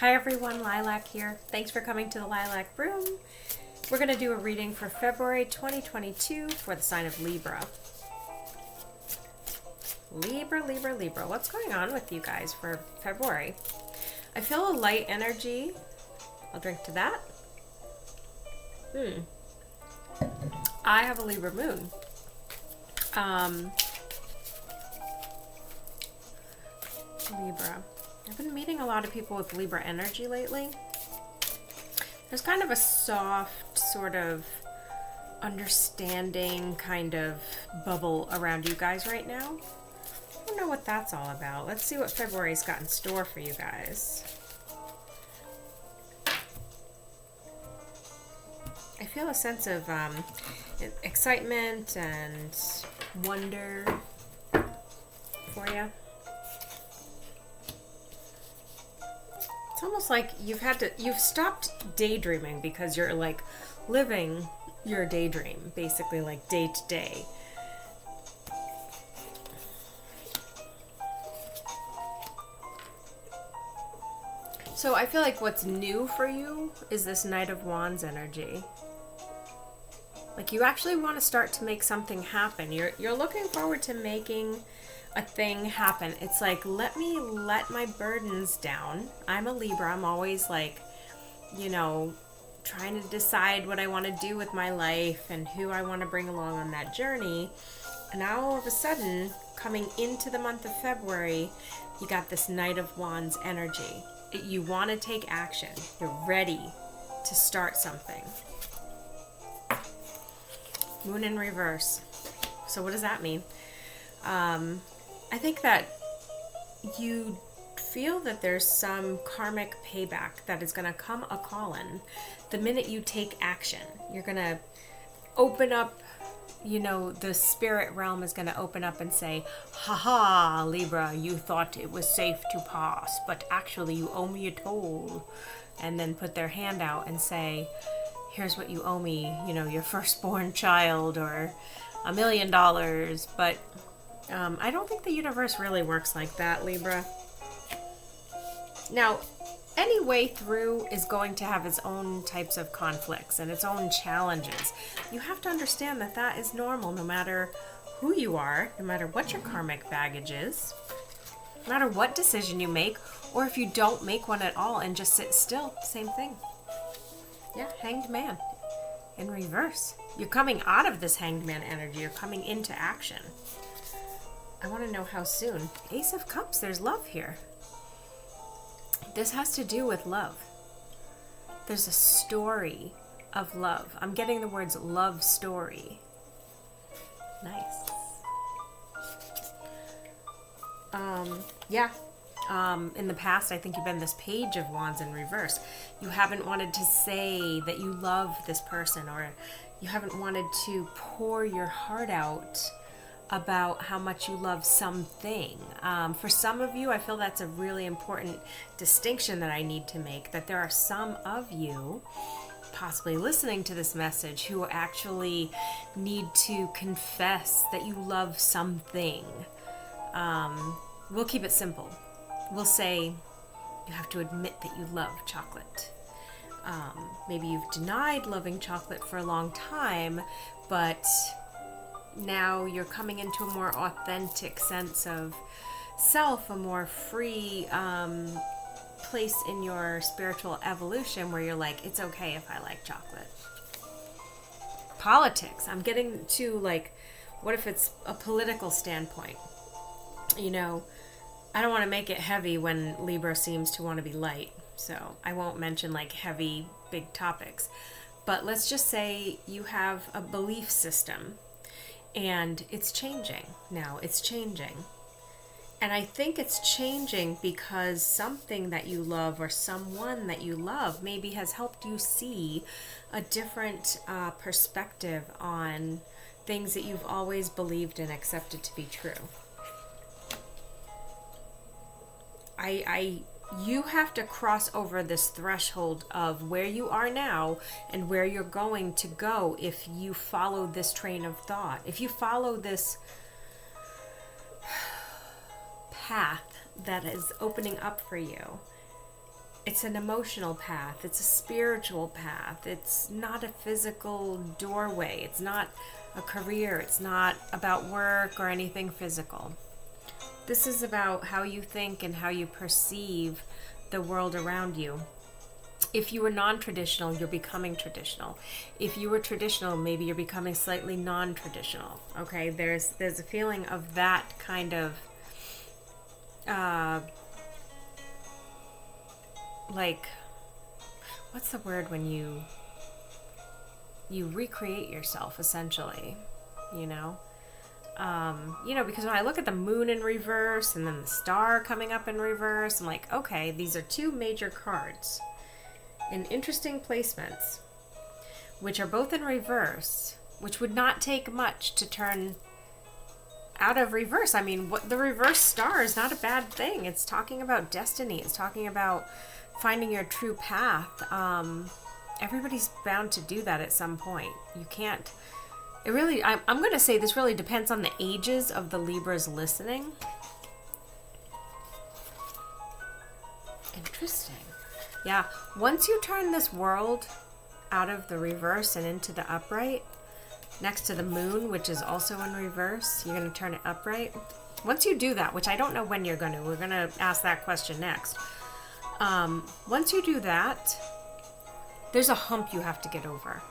Hi everyone, Lilac here. Thanks for coming to the Lilac Broom. We're going to do a reading for February 2022 for the sign of Libra. Libra, Libra, Libra. What's going on with you guys for February? I feel a light energy. I'll drink to that. I have a Libra moon. Libra. I've been meeting a lot of people with Libra energy lately. There's kind of a soft, sort of understanding kind of bubble around you guys right now. I don't know what that's all about. Let's see what February's got in store for you guys. I feel a sense of excitement and wonder for you. It's almost like you've stopped daydreaming because you're like living your daydream, basically like day to day. So I feel like what's new for you is this Knight of Wands energy. Like you actually want to start to make something happen. You're looking forward to making a thing happen. It's like, let me let my burdens down. I'm a Libra. I'm always like, you know, trying to decide what I want to do with my life and who I want to bring along on that journey. And now all of a sudden, coming into the month of February, you got this Knight of Wands energy. You want to take action. You're ready to start something. Moon in reverse. So what does that mean? I think that you feel that there's some karmic payback that is going to come a calling the minute you take action. You're going to open up, you know, the spirit realm is going to open up and say, haha, Libra, you thought it was safe to pass, but actually you owe me a toll. And then put their hand out and say, here's what you owe me, you know, your firstborn child or $1 million. But I don't think the universe really works like that, Libra. Now, any way through is going to have its own types of conflicts and its own challenges. You have to understand that that is normal no matter who you are, no matter what your karmic baggage is, no matter what decision you make, or if you don't make one at all and just sit still, same thing. Yeah, Hanged Man in reverse. You're coming out of this Hanged Man energy. You're coming into action. I want to know how soon. Ace of Cups, there's love here. This has to do with love. There's a story of love. I'm getting the words love story. Nice. In the past, I think you've been this Page of Wands in reverse. You haven't wanted to say that you love this person, or you haven't wanted to pour your heart out about how much you love something. For some of you, I feel that's a really important distinction that I need to make, that there are some of you possibly listening to this message who actually need to confess that you love something. We'll keep it simple. We'll say you have to admit that you love chocolate. Maybe you've denied loving chocolate for a long time, but now you're coming into a more authentic sense of self, a more free place in your spiritual evolution where you're like, it's okay if I like chocolate. Politics. I'm getting to like, what if it's a political standpoint? You know, I don't want to make it heavy when Libra seems to want to be light, so I won't mention like heavy, big topics. But let's just say you have a belief system and it's changing now. It's changing. And I think it's changing because something that you love or someone that you love maybe has helped you see a different perspective on things that you've always believed and accepted to be true. You have to cross over this threshold of where you are now and where you're going to go if you follow this train of thought. If you follow this path that is opening up for you, It's an emotional path. It's a spiritual path. It's not a physical doorway. It's not a career. It's not about work or anything physical. This is about how you think and how you perceive the world around you. If you were non-traditional, you're becoming traditional. If you were traditional, maybe you're becoming slightly non-traditional. Okay, there's a feeling of that kind of like, what's the word when you recreate yourself, essentially, you know? Because when I look at the moon in reverse and then the star coming up in reverse, I'm like, okay, these are two major cards in interesting placements, which are both in reverse, which would not take much to turn out of reverse. I mean, what the reverse star is not a bad thing. It's talking about destiny. It's talking about finding your true path. Everybody's bound to do that at some point. You can't. It really, I'm going to say this really depends on the ages of the Libras listening. Interesting. Yeah, once you turn this world out of the reverse and into the upright, next to the moon, which is also in reverse, you're going to turn it upright. Once you do that, which I don't know when you're going to, we're going to ask that question next. Once you do that, there's a hump you have to get over.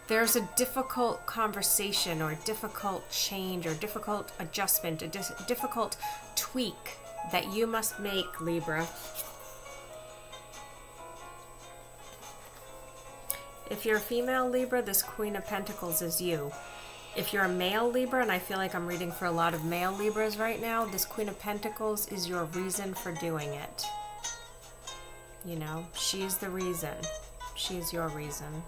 There's a difficult conversation or a difficult change or difficult adjustment, a difficult tweak that you must make, Libra. If you're a female Libra, this Queen of Pentacles is you. If you're a male Libra, and I feel like I'm reading for a lot of male Libras right now, this Queen of Pentacles is your reason for doing it. You know, she's the reason. She's your reason.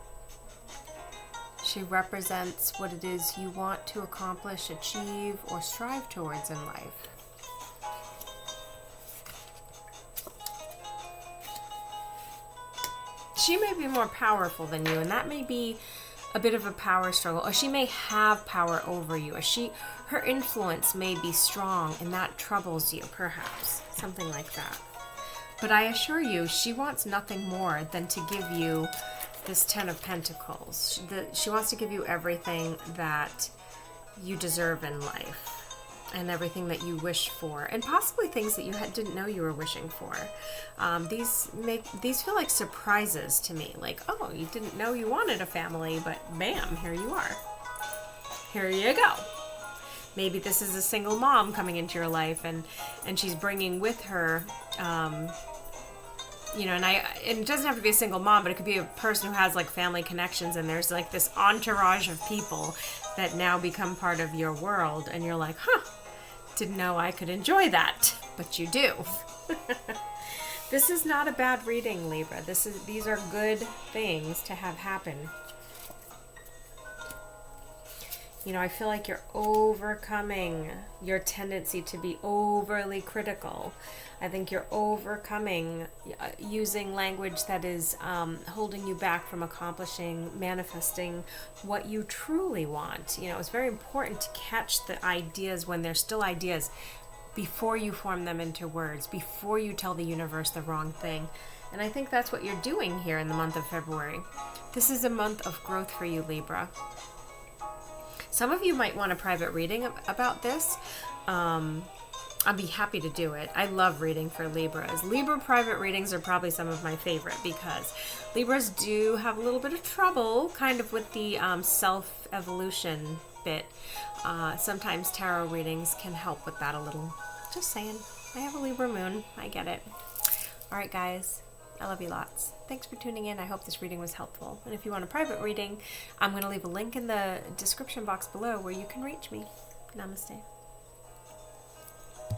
She represents what it is you want to accomplish, achieve, or strive towards in life. She may be more powerful than you, and that may be a bit of a power struggle, or she may have power over you, or her influence may be strong, and that troubles you, perhaps. Something like that. But I assure you, she wants nothing more than to give you this Ten of Pentacles. She wants to give you everything that you deserve in life and everything that you wish for, and possibly things that you didn't know you were wishing for. These feel like surprises to me. Like, oh, you didn't know you wanted a family, but bam, here you are. Here you go. Maybe this is a single mom coming into your life, and she's bringing with her, and it doesn't have to be a single mom, but it could be a person who has like family connections, and there's like this entourage of people that now become part of your world, and you're like, didn't know I could enjoy that, but you do. This is not a bad reading, Libra. These are good things to have happen. You know, I feel like you're overcoming your tendency to be overly critical. I think you're overcoming using language that is holding you back from accomplishing, manifesting what you truly want. You know, it's very important to catch the ideas when they're still ideas before you form them into words, before you tell the universe the wrong thing. And I think that's what you're doing here in the month of February. This is a month of growth for you, Libra. Some of you might want a private reading about this. I'd be happy to do it. I love reading for Libras. Libra private readings are probably some of my favorite because Libras do have a little bit of trouble kind of with the self-evolution bit. Sometimes tarot readings can help with that a little. Just saying. I have a Libra moon. I get it. All right, guys. I love you lots. Thanks for tuning in. I hope this reading was helpful. And if you want a private reading, I'm going to leave a link in the description box below where you can reach me. Namaste.